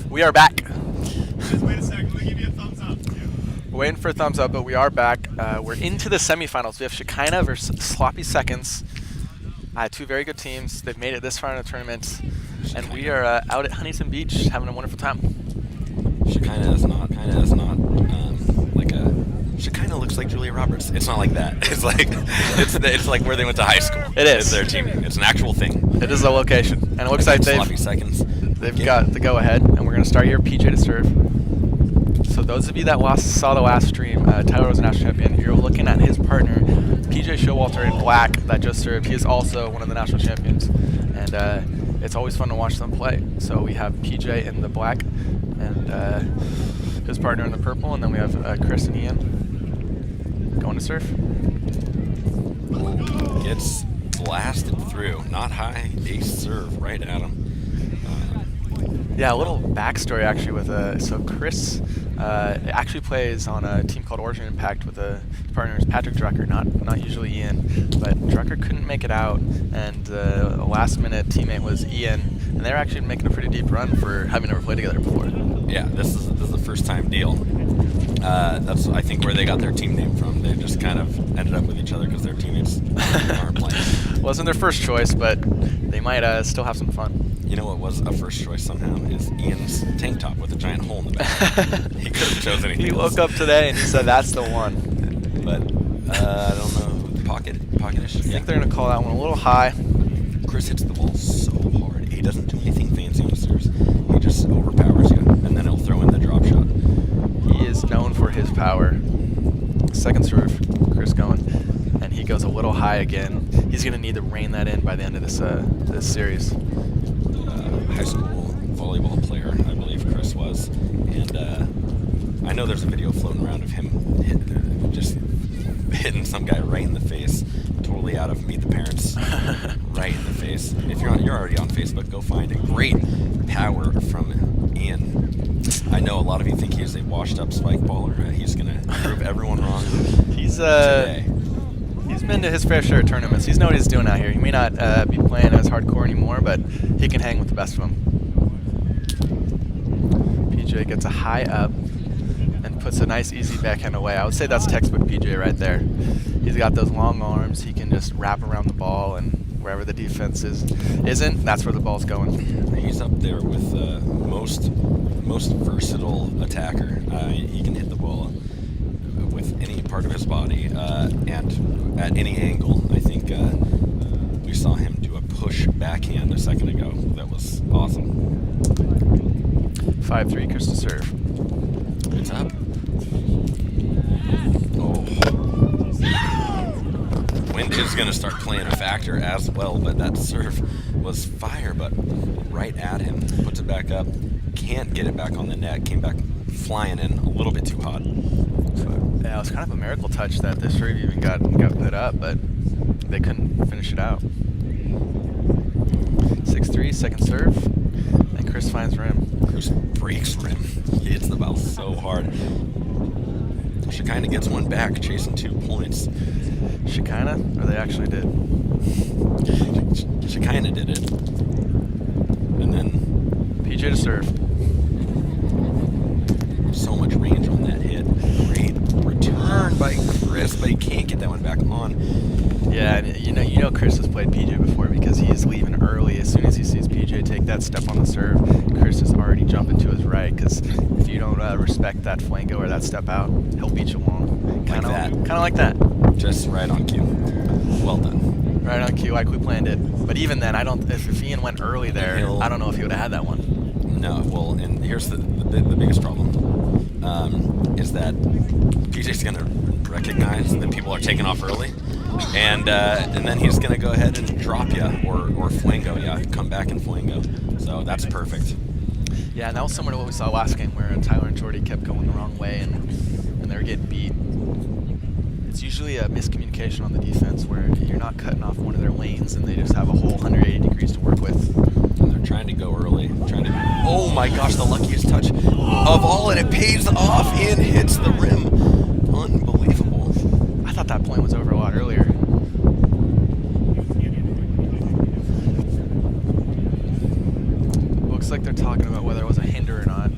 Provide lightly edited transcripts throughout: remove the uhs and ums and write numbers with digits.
We are back. Guys, wait a second. Let me give you a thumbs up. We're waiting for a thumbs up, but we are back. We're into the semifinals. We have Shekinah versus Sloppy Seconds. Two very good teams. They've made it this far in the tournament. And we are out at Huntington Beach having a wonderful time. Shekinah is not like a... Shekinah looks like Julia Roberts. It's not like that. It's like where they went to high school. It is. It's their team. It's an actual thing. It is a location. And it looks like Sloppy Seconds. they've got the go-ahead. And we're going to start here, PJ to serve. So those of you that saw the last stream, Tyler was a national champion. You're looking at his partner, PJ Showalter in black, that just served. He is also one of the national champions. And it's always fun to watch them play. So we have PJ in the black and his partner in the purple. And then we have Chris and Ian going to serve. Gets blasted through. Not high. Ace serve right at him. Yeah, a little backstory actually with so Chris actually plays on a team called Origin Impact with his partner is Patrick Drucker, not usually Ian, but Drucker couldn't make it out, and a last minute teammate was Ian, and they're actually making a pretty deep run for having never played together before. Yeah, this is a first time deal. That's I think where they got their team name from. They just kind of ended up with each other because their teammates aren't playing. Wasn't their first choice, but they might still have some fun. You know what was a first choice somehow is Ian's tank top with a giant hole in the back. He could have chosen anything. He else. woke up today and he said that's the one. But I don't know. Pocket-ish. I think they're gonna call that one a little high. Chris hits the ball so hard. He doesn't do anything fancy on the serves. He just overpowers you, and then he'll throw in the drop shot. He is known for his power. Second serve, Chris going, and he goes a little high again. He's gonna need to rein that in by the end of this series. High school volleyball player, I believe Chris was, and I know there's a video floating around of him just hitting some guy right in the face, totally out of Meet the Parents, right in the face. If you're already on Facebook, go find it. Great power from Ian. I know a lot of you think he's a washed-up spikeballer. He's gonna prove everyone wrong. He's today. He's been to his fair share of tournaments. He's know what he's doing out here. He may not be playing as hardcore anymore, but he can hang with the best of them. PJ gets a high up and puts a nice easy backhand away. I would say that's textbook PJ right there. He's got those long arms. He can just wrap around the ball, and wherever the defense isn't, that's where the ball's going. He's up there with most versatile attacker. He can hit the ball with any part of his body and at any angle. I think we saw him do a push backhand a second ago. That was awesome. 5-3, Chris to serve. It's up. Oh. Wind is going to start playing a factor as well, but that serve was fire, but right at him. Puts it back up. Can't get it back on the net. Came back flying in a little bit too hot. Yeah, it was kind of a miracle touch that this serve even got put up, but they couldn't finish it out. 6-3, second serve, and Chris finds rim. Chris breaks rim. He hits the ball so hard. Shekinah gets one back, chasing 2 points. Shekinah, or they actually did? Shekinah did it. And then PJ to serve. So much range on that hit. Great return by Chris, but he can't get that one back on. Yeah, and you know Chris has played PJ before because he's leaving early. As soon as he sees PJ take that step on the serve, Chris is already jumping to his right, because if you don't respect that flango or that step out, he'll beat you along. Kind of like that. Just right on cue. Well done. Right on cue, like we planned it. But even then, if Ian went early there, I don't know if he would have had that one. No, well, and here's the biggest problem, is that PJ's going to recognize that people are taking off early, and then he's going to go ahead and drop you, or flango you, come back and flango. So that's perfect. Yeah, and that was similar to what we saw last game, where Tyler and Jordy kept going the wrong way, and they were getting beat. It's usually a miscommunication on the defense, where you're not cutting off one of their lanes, and they just have a whole 180 degrees to work with. And they're trying to go early. Oh my gosh, the luckiest touch of all, and it pays off and hits the rim. Unbelievable. I thought that point was over a lot earlier. looks like they're talking about whether it was a hinder or not.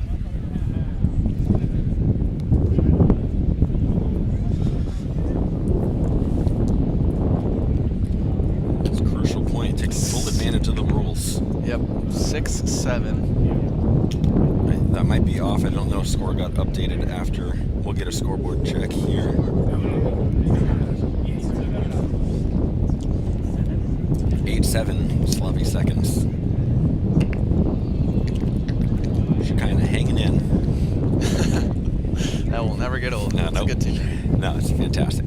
It's a crucial point. Takes full advantage of the rules. Yep, 6-7. That might be off. I don't know if score got updated after. We'll get a scoreboard check here. 8-7, sloppy seconds. Shekinah hanging in. That will never get old. No, It's nope. a good team. No, it's fantastic.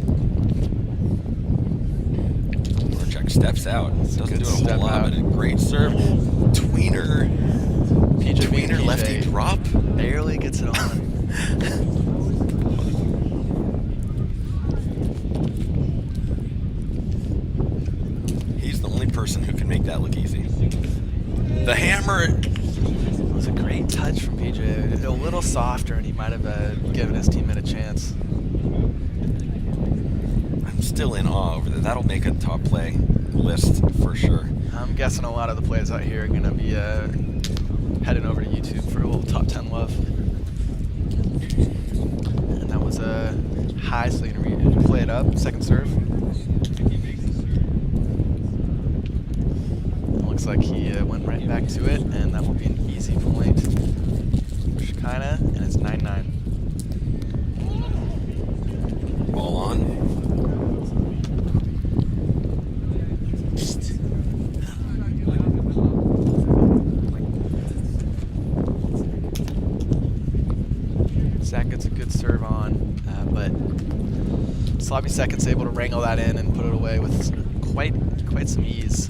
Warchuk steps out. Doesn't good do a whole step lot, out. but a great serve. Tweener. PJ being Tweener PJ, lefty drop. barely gets it on. He's the only person who can make that look easy. The hammer. It was a great touch from PJ. A little softer, and he might have given his teammate a chance. I'm still in awe over that. That'll make a top play list for sure. I'm guessing a lot of the plays out here are going to be heading over to YouTube for a little top 10 love. And that was a high, so you can play it up. Second serve. It looks like he went right back to it, and that will be an easy point for Shekinah, and it's 9-9. Ball on. Zach gets a good serve on, but Sloppy Seconds able to wrangle that in and put it away with quite some ease.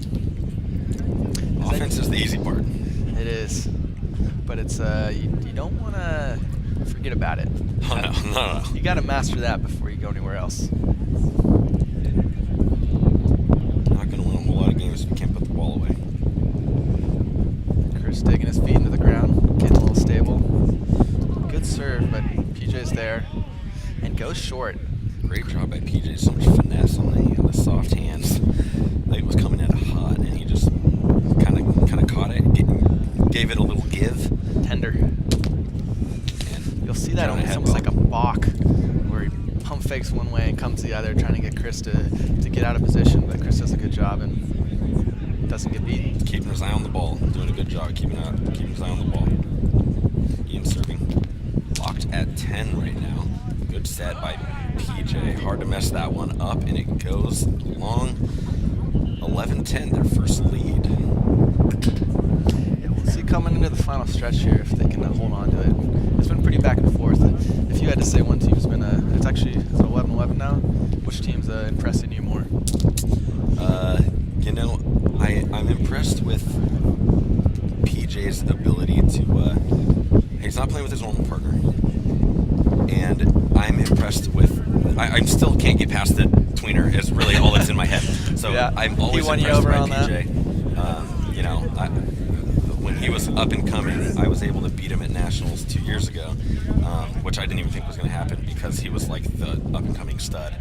Offense is the easy part. It is, but it's you don't want to forget about it. Oh, no. You got to master that before you go anywhere else. Not going to win a whole lot of games if you can't put the ball away. Chris digging his feet into the ground, getting a little stable. Good serve, but PJ's there and goes short. Great job by PJ. So much finesse on the soft hands. It was coming in hot, and he just kind of caught it, gave it a little give. Tender. And You'll see that down it's ahead almost well. like a balk, where he pump fakes one way and comes the other, trying to get Chris to get out of position. But Chris does a good job and doesn't get beat. Keeping his eye on the ball. Doing a good job keeping his eye on the ball. Ian serving. Locked at 10 right now. Good set by PJ. Hard to mess that one up, and it goes long. 11-10, their first lead. Yeah, we'll see coming into the final stretch here if they can hold on to it. It's been pretty back and forth. If you had to say one team's been it's actually 11-11 now. Which team's impressing you more? I'm impressed with PJ's ability to. He's not playing with his normal partner, and I'm impressed with. I still can't get past the tweener. Is really all that's in my head. So Yeah. I'm always He won you impressed over by on PJ. When he was up and coming, I was able to beat him at nationals 2 years ago, which I didn't even think was going to happen because he was like the up and coming stud,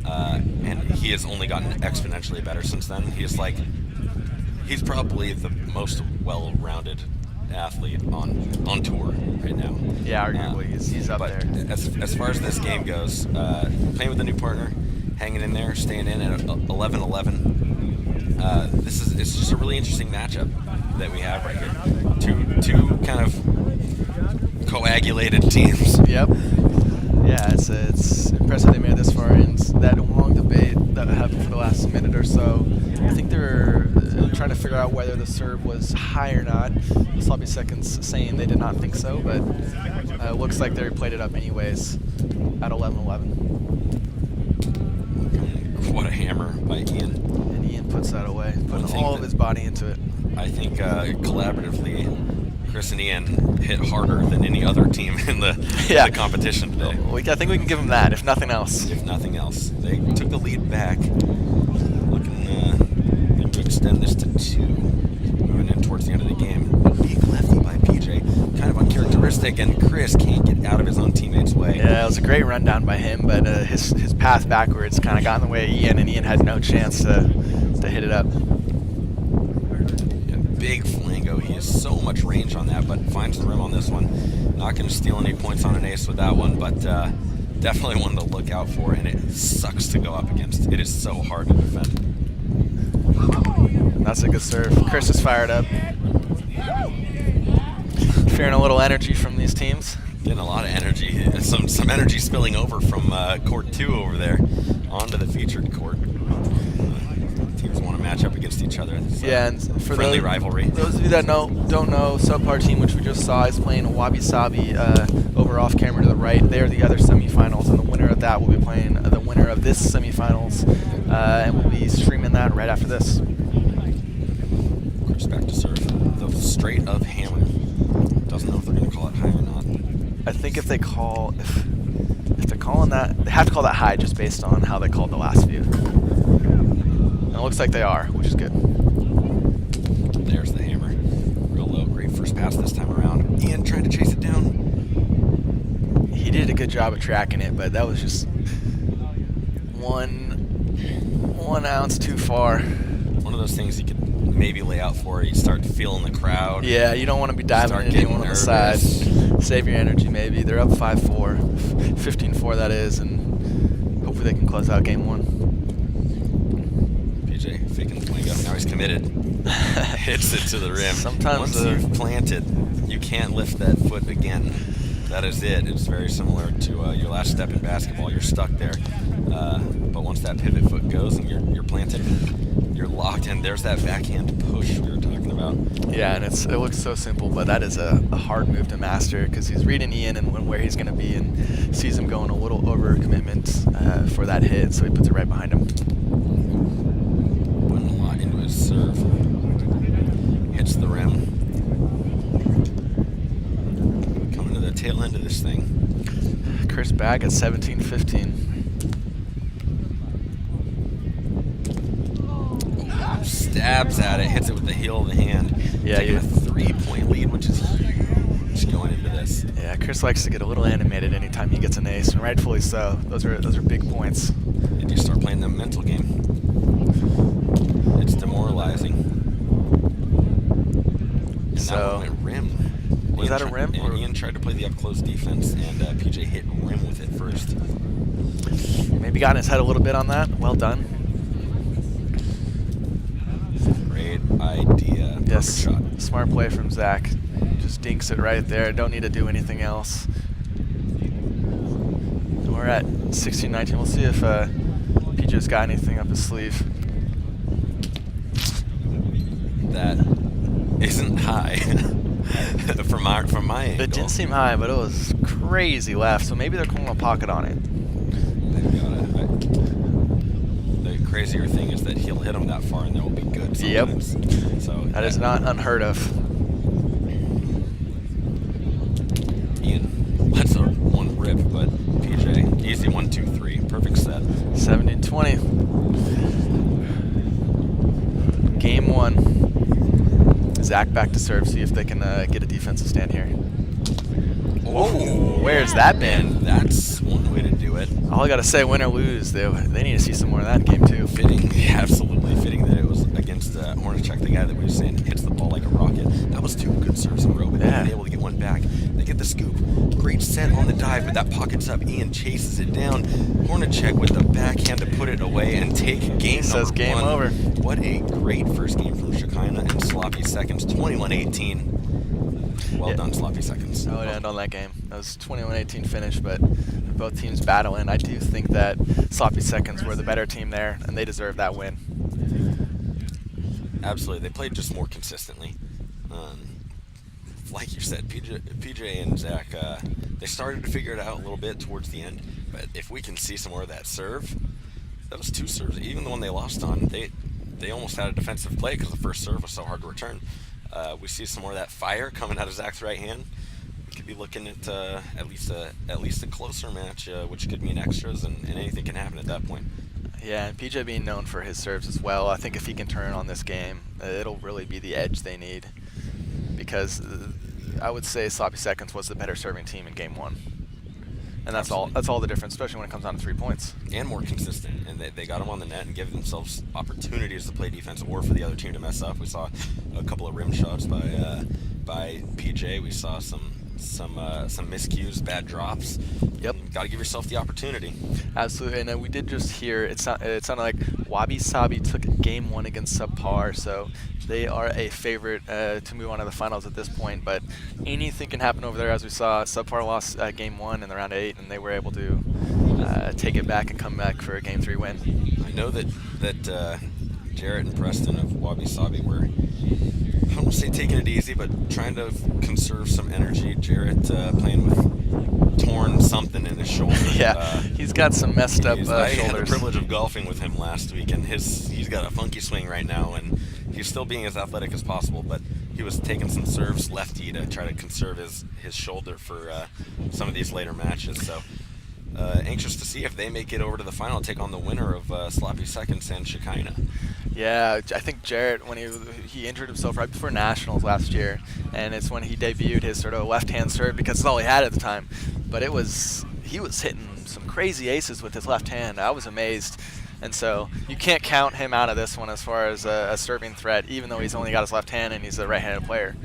and he has only gotten exponentially better since then. He's probably the most well-rounded athlete on tour right now. Yeah, arguably he's up but there. As far as this game goes, playing with a new partner, hanging in there, staying in at 11-11. It's just a really interesting matchup that we have right here. Two kind of coagulated teams. Yep. Yeah, it's impressive they made it this far, and that long debate that happened for the last minute or so. I think they're trying to figure out whether the serve was high or not. Sloppy Seconds saying they did not think so, but it looks like they played it up anyways at 11-11. What a hammer by Ian. And Ian puts that away, putting all of his body into it. I think collaboratively, Chris and Ian hit harder than any other team in the competition today. I think we can give them that, if nothing else. If nothing else. They took the lead back. Looking to extend this to 2. Moving in towards the end of the game. Big lefty by PJ. Kind of uncharacteristic, and Chris can't get out of his own teammate's way. Yeah, it was a great rundown by him, but his path backwards kind of got in the way of Ian, and Ian had no chance to hit it up. And big flango he is has so much range on that, but finds the rim on this one. Not going to steal any points on an ace with that one, but definitely one to look out for, and it sucks to go up against. It is so hard to defend. That's a good serve. Chris is fired up. Fearing a little energy from these teams. Getting a lot of energy. Some energy spilling over from court 2 over there onto the featured court. Teams want to match up against each other. Yeah, and for friendly rivalry. Those of you that don't know, subpar team, which we just saw, is playing Wabi Sabi over off camera to the right. They are the other semifinals, and the winner of that will be playing the winner of this semifinals, and we'll be streaming that right after this. Chris back to serve. The straight up hammer. Doesn't know if they're going to call it high or not. I think if they're calling that, they have to call that high just based on how they called the last few. And it looks like they are, which is good. There's the hammer. Real low. Great first pass this time around. Ian trying to chase it down. He did a good job of tracking it, but that was just one ounce too far. One of those things you could maybe lay out for. You start feeling the crowd. Yeah, you don't want to be diving into anyone on the side. Save your energy, maybe. They're up 5-4, 15-4 that is, and hopefully they can close out game 1. PJ faking the flank up. Now he's committed. Hits it to the rim. Sometimes once you've planted, you can't lift that foot again. That is it. It's very similar to your last step in basketball. You're stuck there. But once that pivot foot goes and you're planted, you're locked in. There's that backhand push we were talking about. Yeah, and it looks so simple, but that is a hard move to master because he's reading Ian and where he's going to be and sees him going a little over commitment for that hit, so he puts it right behind him. Putting a lot into his serve. Hits the rim. Coming to the tail end of this thing. Chris back at 17-15. Stabs at it, hits it with the heel of the hand. Yeah, taking a 3-point lead, which is huge going into this. Yeah, Chris likes to get a little animated anytime he gets an ace, and rightfully so. Those are big points. And you start playing the mental game. It's demoralizing. And So, that one went rim. Was that a rim? And Ian tried to play the up-close defense, and PJ hit rim with it first. Maybe got in his head a little bit on that. Well done. Great idea. Yes, Shot. smart play from Zach. Just dinks it right there. Don't need to do anything else. We're at 16-19. We'll see if PJ's got anything up his sleeve. That isn't high from my angle. It didn't seem high, but it was crazy left. So maybe they're calling a pocket on it. They've got it. The crazier thing is that he'll hit them that far and they will be good sometimes. Yep. So That is not unheard of. Ian lets one rip, but PJ, easy 1, 2, 3. Perfect set. 17-20. Game 1. Zach back to serve. See if they can get a defensive stand here. Oh, where's that been? And that's one way to do it. All I gotta say, win or lose, they need to see some more of that game too. Fitting, yeah, absolutely fitting that it was against Hornacek, the guy that we were saying hits the ball like a rocket. That was 2 good serves in a row, but Yeah. being able to get one back. They get the scoop. Great set on the dive, but that pockets up. Ian chases it down. Hornacek with the backhand to put it away and take game number Says game 1. over. What a great first game from Shekinah and Sloppy Seconds. 21-18. Well done, Sloppy Seconds. I would end on that game. That was 21-18 finish, but both teams battling. I do think that Sloppy Seconds were the better team there, and they deserve that win. Absolutely. They played just more consistently. Like you said, PJ and Zach, they started to figure it out a little bit towards the end, but if we can see some more of that serve, that was 2 serves. Even the one they lost on, they almost had a defensive play because the first serve was so hard to return. We see some more of that fire coming out of Zach's right hand. We could be looking at at least a closer match, which could mean extras, and anything can happen at that point. Yeah, and PJ being known for his serves as well, I think if he can turn on this game, it'll really be the edge they need. Because I would say Sloppy Seconds was the better serving team in game 1. And that's all. That's all the difference, especially when it comes down to 3 points. And more consistent, and they got him on the net and give themselves opportunities to play defense or for the other team to mess up. We saw a couple of rim shots by PJ. We saw some miscues, bad drops. Yep. Got to give yourself the opportunity. Absolutely, and we did just hear it sounded like Wabi Sabi took game 1 against Subpar, so they are a favorite to move on to the finals at this point. But anything can happen over there, as we saw. Subpar lost game 1 in the round of 8, and they were able to take it back and come back for a game 3 win. I know that Jarrett and Preston of Wabi Sabi were, I don't want to say taking it easy, but trying to conserve some energy. Jarrett playing with torn something in his shoulder. Yeah, he's got some messed up I shoulders. had the privilege of golfing with him last week, and he's got a funky swing right now, and he's still being as athletic as possible, but he was taking some serves lefty to try to conserve his shoulder for some of these later matches. So anxious to see if they make it over to the final and take on the winner of Sloppy Seconds and Shekinah. Yeah, I think Jarrett, when he injured himself right before Nationals last year, and it's when he debuted his sort of left-hand serve because it's all he had at the time. But he was hitting some crazy aces with his left hand. I was amazed. And so you can't count him out of this one as far as a serving threat, even though he's only got his left hand and he's a right-handed player.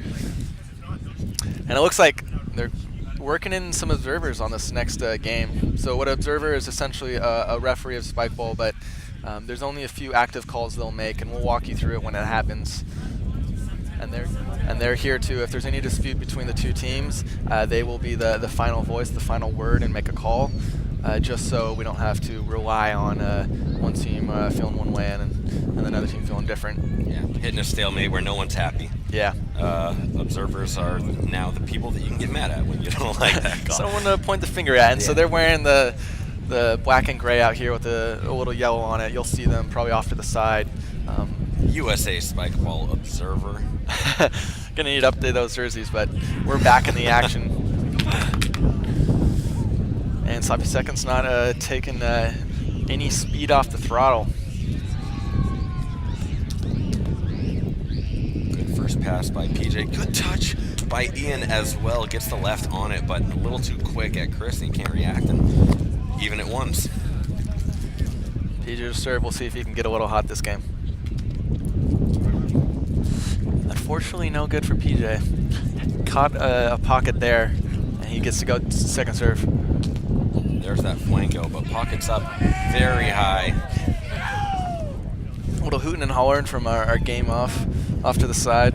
And it looks like they're working in some observers on this next game. So what observer is essentially a referee of Spikeball, but there's only a few active calls they'll make, and we'll walk you through it when it happens. And they're here to, if there's any dispute between the two teams, they will be the final voice, the final word, and make a call, just so we don't have to rely on one team feeling one way and another team feeling different. Yeah, hitting a stalemate where no one's happy. Yeah. Observers are now the people that you can get mad at when you don't like that call. Someone to point the finger at, and so they're wearing the black and gray out here with a little yellow on it. You'll see them probably off to the side. USA Spikeball Observer. Gonna need to update those jerseys, but we're back in the action. And Sloppy Seconds not taking any speed off the throttle. Good first pass by PJ. Good touch by Ian as well. Gets the left on it, but a little too quick at Chris, and he can't react. And even at once. PJ to serve. We'll see if he can get a little hot this game. Unfortunately, no good for PJ. Caught a pocket there, and he gets to go second serve. There's that flango, but pockets up very high. A little hooting and hollering from our game off to the side.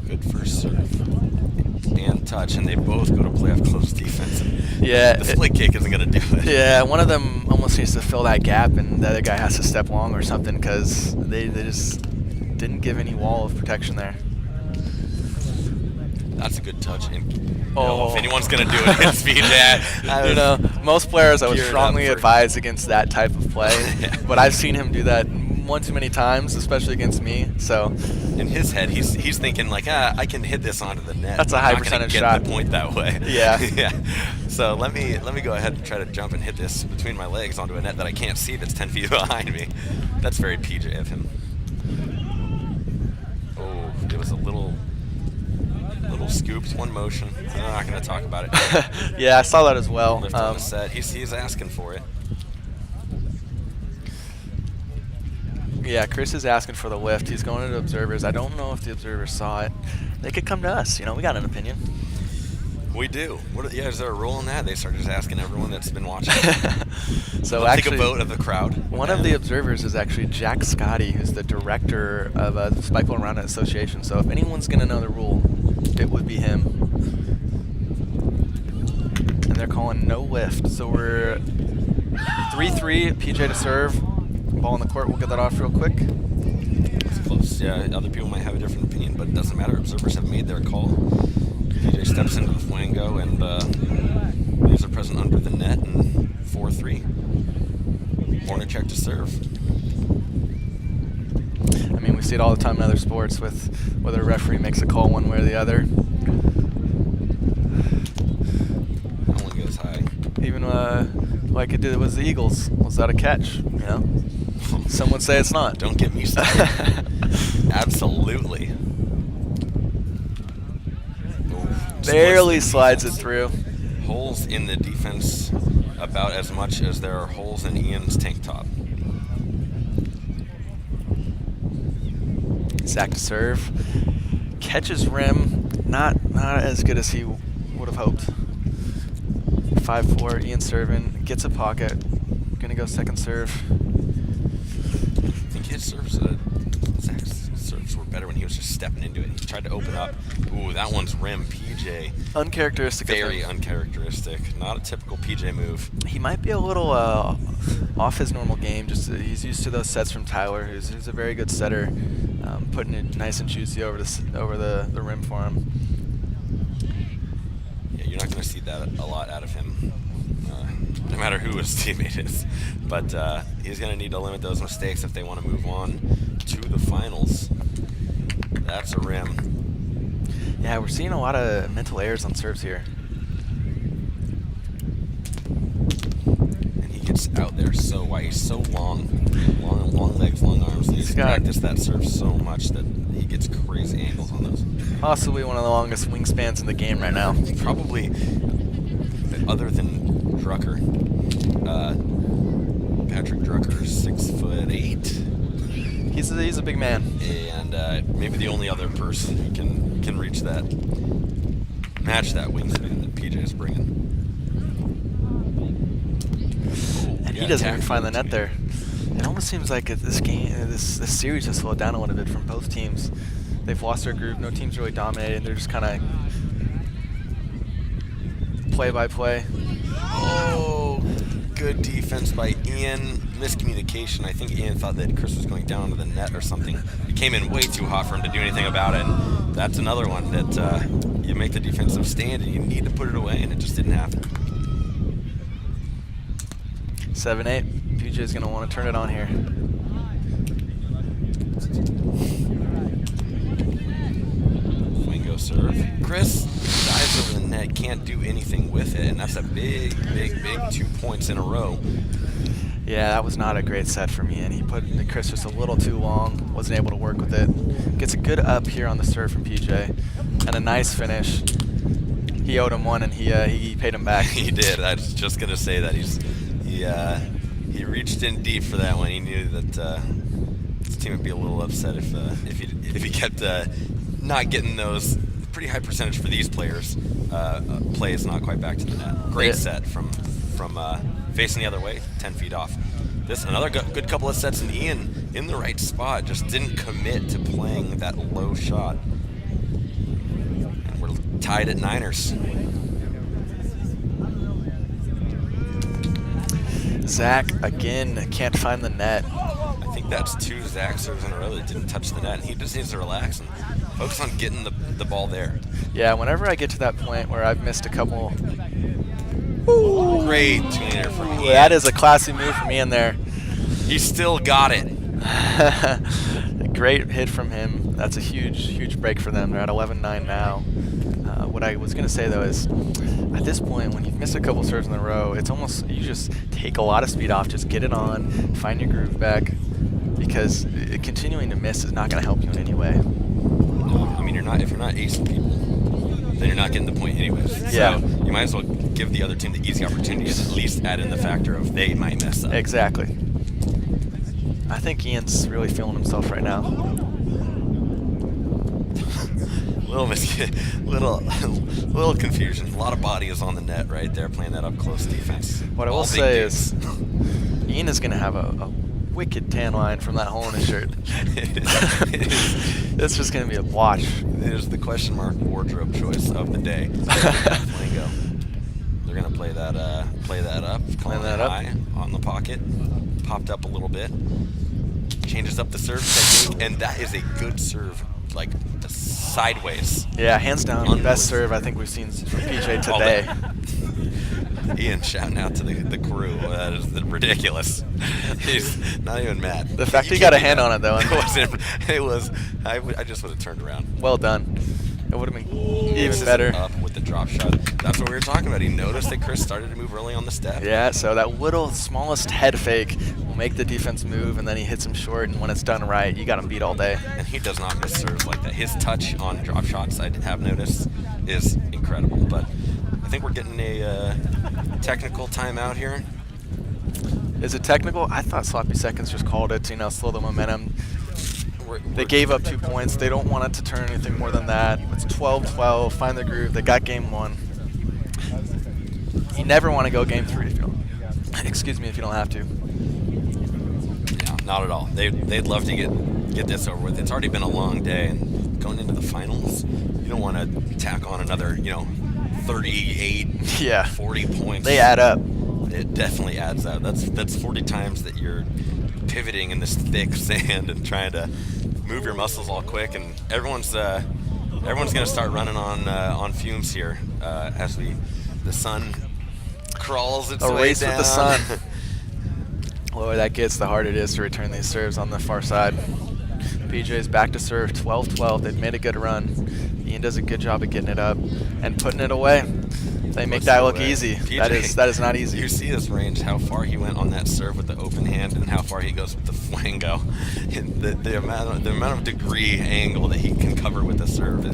Good first serve and touch, and they both go to play off close defense. Yeah, the split kick isn't going to do it. Yeah, one of them almost needs to fill that gap, and the other guy has to step long or something, because they just didn't give any wall of protection there. That's a good touch. And I don't know if anyone's going to do it against PJ. You know, most players I would strongly advise against that type of play, but I've seen him do that one too many times, especially against me. So in his head, he's thinking like, I can hit this onto the net. That's a high percentage shot. I'm not gonna get the point that way. Yeah. Yeah. So let me go ahead and try to jump and hit this between my legs onto a net that I can't see that's 10 feet behind me. That's very PJ of him. Oh, it was a little scoops, one motion. I'm not going to talk about it. Yeah, I saw that as well. Lift on the set. He's asking for it. Yeah, Chris is asking for the lift. He's going to the observers. I don't know if the observers saw it. They could come to us. You know, we got an opinion. We do. Is there a rule on that? They start just asking everyone that's been watching. So we'll actually, take a vote of the crowd. One of the observers is actually Jack Scotty, who's the director of the Spikeball and Roundnet Association. So if anyone's going to know the rule, it would be him. And they're calling no lift. So we're 3-3, PJ to serve. Ball in the court. We'll get that off real quick. It's close. Yeah, other people might have a different opinion, but it doesn't matter. Observers have made their call. PJ steps into the flango and leaves a present under the net, and 4-3. Corner check to serve. I mean, we see it all the time in other sports with whether a referee makes a call one way or the other. That one goes high. Even like it did with the Eagles. Was that a catch? You know? Some would say it's not. Don't get me started. Absolutely. Barely the slides it defense. through. Holes in the defense about as much as there are holes in Ian's tank top. Zach to serve. Catches rim. Not as good as he would have hoped. 5-4. Ian serving. Gets a pocket. Gonna go second serve. I think his serves, Zach's serves were better when he was just stepping into it. He tried to open up. Ooh, that one's rim. PJ. Uncharacteristic. Very uncharacteristic. Not a typical PJ move. He might be a little off his normal game. Just he's used to those sets from Tyler, who's a very good setter, putting it nice and juicy over the rim for him. Yeah, you're not going to see that a lot out of him, no matter who his teammate is. But he's going to need to limit those mistakes if they want to move on to the finals. That's a rim. Yeah, we're seeing a lot of mental errors on serves here. And he gets out there so wide. He's so long legs, long arms. And he's practiced that serve so much that he gets crazy angles on those. Possibly one of the longest wingspans in the game right now. Probably, other than Drucker. Patrick Drucker's 6'8". He's a big man. And maybe the only other person who can reach that, match that wingspan that PJ is bringing. And he doesn't even find the net there. It almost seems like this series has slowed down a little bit from both teams. They've lost their groove. No team's really dominating. They're just kind of play by play. Oh, good defense by Ian. Miscommunication. I think Ian thought that Chris was going down to the net or something. It came in way too hot for him to do anything about it. That's another one that you make the defensive stand and you need to put it away, and it just didn't happen. 7-8. PJ's going to want to turn it on here. Wingo serve. Chris dives over the net, can't do anything with it, and that's a big 2 points in a row. Yeah, that was not a great set for me, and he put Chris just a little too long, wasn't able to work with it. Gets a good up here on the serve from PJ, and a nice finish. He owed him one, and he paid him back. He did. I was just gonna say that he reached in deep for that one. He knew that his team would be a little upset if he kept not getting those pretty high percentage for these players. Plays not quite back to the net. Great set from facing the other way, 10 feet off. This another good couple of sets, and Ian in the right spot, just didn't commit to playing that low shot. And we're tied at Niners. Zach again can't find the net. I think that's 2 Zach serves in a row that didn't touch the net, and he just needs to relax and focus on getting the ball there. Yeah, whenever I get to that point where I've missed a couple. Ooh, great tweener from Ian. That is a classy move from Ian there. He still got it. Great hit from him. That's a huge break for them. They're at 11-9 now. What I was going to say, though, is at this point, when you've missed a couple serves in a row, it's almost, you just take a lot of speed off, just get it on, find your groove back, because continuing to miss is not going to help you in any way. No, I mean, if you're not acing people, then you're not getting the point anyways. Yeah. So you might as well give the other team the easy opportunity and at least add in the factor of they might mess up. Exactly. I think Ian's really feeling himself right now. little confusion. A lot of body is on the net right there, playing that up close defense. What I will say is, Ian is going to have a wicked tan line from that hole in his shirt. It's just going to be a watch. It is the question mark wardrobe choice of the day. Flamingo. They're going to play that up, Playing that up high on the pocket, popped up a little bit, changes up the serve technique, and that is a good serve, like sideways. Yeah, hands down, best serve I think we've seen from PJ today. Ian shouting out to the crew. That is ridiculous. He's not even mad. The fact he got a hand on it, though. I just would have turned around. Well done. It would have been even Mixes better. it up with the drop shot. That's what we were talking about. He noticed that Chris started to move early on the step. Yeah, so that little smallest head fake will make the defense move, and then he hits him short, and when it's done right, you got him beat all day. And he does not miss serves like that. His touch on drop shots, I have noticed, is incredible. But I think we're getting a technical timeout here. Is it technical? I thought sloppy seconds just called it to, slow the momentum. They gave up 2 points. They don't want it to turn anything more than that. It's 12-12. Find the groove. They got game 1. You never want to go game 3 if you don't. Excuse me, if you don't have to. Yeah, not at all. They'd love to get this over with. It's already been a long day, and going into the finals, you don't want to tack on another 38, Yeah. 40 points. They add up. It definitely adds up. That's 40 times that you're pivoting in this thick sand and trying to move your muscles all quick, and everyone's going to start running on fumes here as the sun crawls its A way race down. with the sun. The lower that gets, the harder it is to return these serves on the far side. PJ's back to serve, 12-12. They've made a good run. Ian does a good job of getting it up and putting it away. They make that look easy. PJ, that is not easy. You see his range, how far he went on that serve with the open hand, and how far he goes with the flango. And the amount of degree angle that he can cover with the serve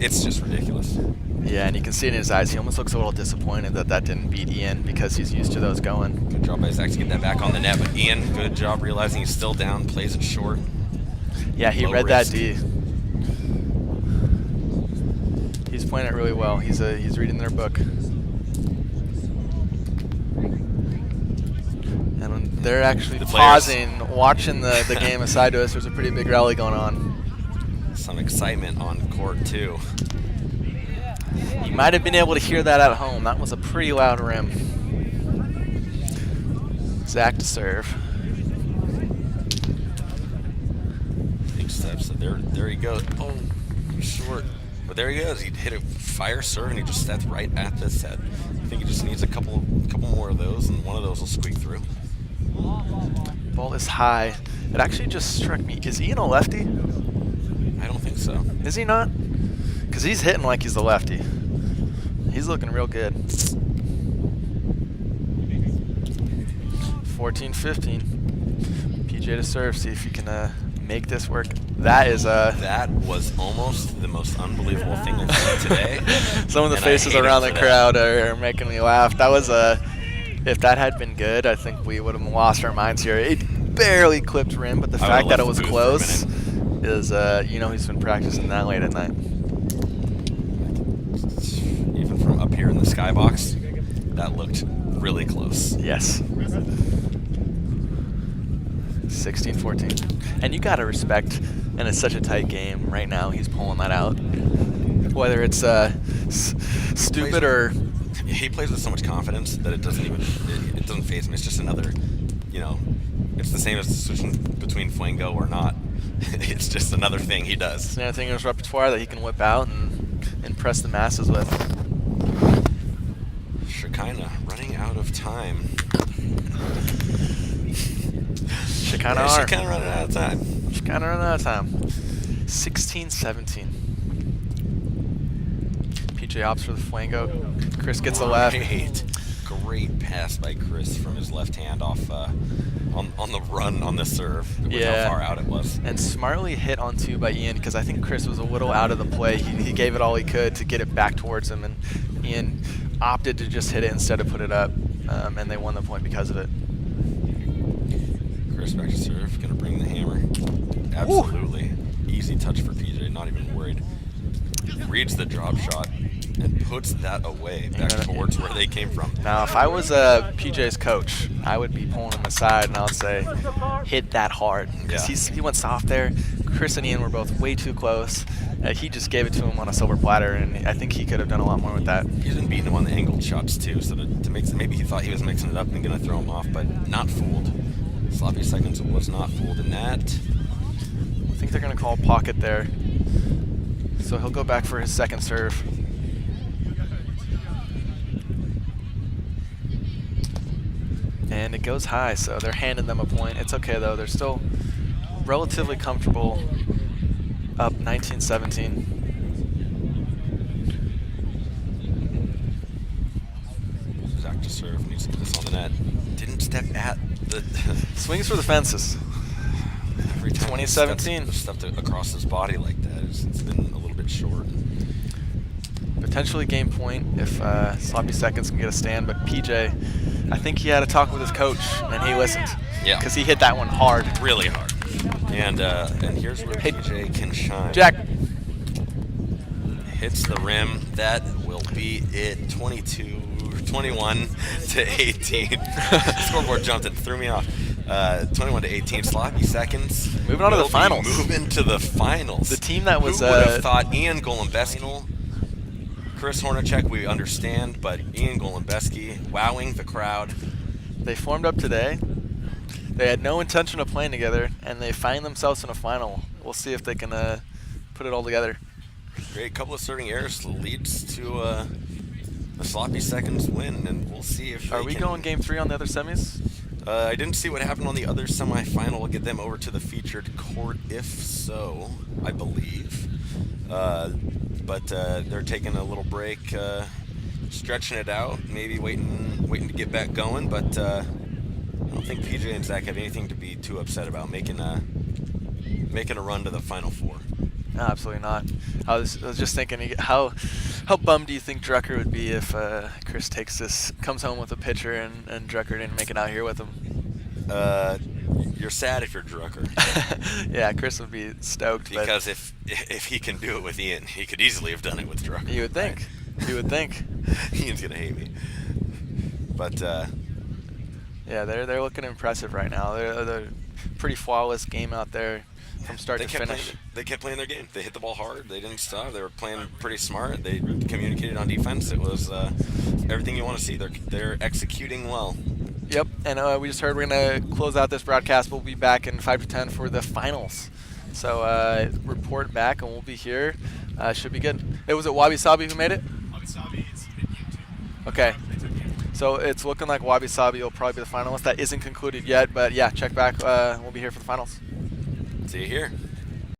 it's just ridiculous. Yeah, and you can see it in his eyes. He almost looks a little disappointed that didn't beat Ian because he's used to those going. Good job by Zach to get that back on the net, but Ian, good job realizing he's still down, plays it short. Yeah, he Low read risk. that D. He's playing it really well. He's reading their book. And they're actually pausing, watching the game aside to us. There's a pretty big rally going on. Some excitement on court, too. You might have been able to hear that at home. That was a pretty loud rim. Zach to serve. Big steps. So there he goes. Oh, short. But there he goes. He hit a fire serve, and he just stepped right at this head. I think he just needs a couple more of those, and one of those will squeak through. Ball is high. It actually just struck me. Is Ian a lefty? I don't think so. Is he not? Because he's hitting like he's a lefty. He's looking real good. 14-15. PJ to serve. See if you can make this work. That was almost the most unbelievable thing I've seen today. Some of the And faces I hate around him the for crowd are making me laugh. That was if that had been good, I think we would have lost our minds here. It barely clipped rim, but the fact that it was close is, he's been practicing that late at night. Even from up here in the skybox, that looked really close. Yes. 16-14. And you got to respect, and it's such a tight game right now, he's pulling that out. Whether it's stupid or... He plays with so much confidence that it doesn't faze him. It's just another, it's the same as the switching between flango or not. It's just another thing he does. It's another thing in his repertoire that he can whip out and impress the masses with. Shekinah running out of time. Shekinah running out of time. Shekinah running out of time. 16-17. PJ opts for the flango. Chris gets the left. Great pass by Chris from his left hand off on the run on the serve. With how far out it was. And smartly hit on two by Ian because I think Chris was a little out of the play. He gave it all he could to get it back towards him, and Ian opted to just hit it instead of put it up, and they won the point because of it. Chris back to serve, gonna bring the hammer. Absolutely. Easy touch for PJ, not even worried. Reads the drop shot and puts that away back towards where they came from. Now, if I was PJ's coach, I would be pulling him aside and I would say, hit that hard. Because he went soft there. Chris and Ian were both way too close. He just gave it to him on a silver platter, and I think he could have done a lot more with that. He's been beating him on the angled shots too, so to make maybe he thought he was mixing it up and gonna throw him off, but not fooled. Sloppy seconds was not fooled in that. I think they're gonna call pocket there. So he'll go back for his second serve. And it goes high, so they're handing them a point. It's okay though, they're still relatively comfortable, up 19-17. to serve. Needs to get this on the net. Didn't step at the Swings for the fences. every time. 2017. Stepped across his body like that. It's been a little bit short. Potentially game point if Sloppy Seconds can get a stand, but PJ, I think he had a talk with his coach and he listened. Yeah. Because he hit that one hard. Really hard. And here's where PJ can shine. Jack. Hits the rim. That will be it. 21 to 18. Scoreboard jumped and threw me off. 21 to 18. Sloppy Seconds. Moving on to the will be finals. Moving to the finals. The team that was... Who would have thought Ian Golembeski, Chris Hornacek, we understand, but Ian Golembeski wowing the crowd. They formed up today. They had no intention of playing together, and they find themselves in a final. We'll see if they can put it all together. Great couple of serving errors leads to a Sloppy Seconds win, and we'll see if Are we going game 3 on the other semis? I didn't see what happened on the other semifinal. We'll get them over to the featured court if so, I believe. But they're taking a little break, stretching it out, maybe waiting to get back going. But I don't think PJ and Zach have anything to be too upset about making a run to the Final Four. No, absolutely not. I was just thinking, how bummed do you think Drucker would be if Chris comes home with a pitcher and Drucker didn't make it out here with him? You're sad if you're Drucker. Yeah, Chris would be stoked. Because if he can do it with Ian, he could easily have done it with Drucker. You would think. You would think. Ian's gonna hate me. But yeah, they're looking impressive right now. They're pretty flawless game out there from start to finish. They kept playing their game. They hit the ball hard. They didn't stop. They were playing pretty smart. They communicated on defense. It was everything you want to see. They're executing well. Yep, and we just heard we're going to close out this broadcast. We'll be back in 5 to 10 for the finals. So report back, and we'll be here. Should be good. Was it Wabi Sabi who made it? Wabi Sabi is in game 2. Okay. So it's looking like Wabi Sabi will probably be the finalist. That isn't concluded yet, but yeah, check back. We'll be here for the finals. See you here.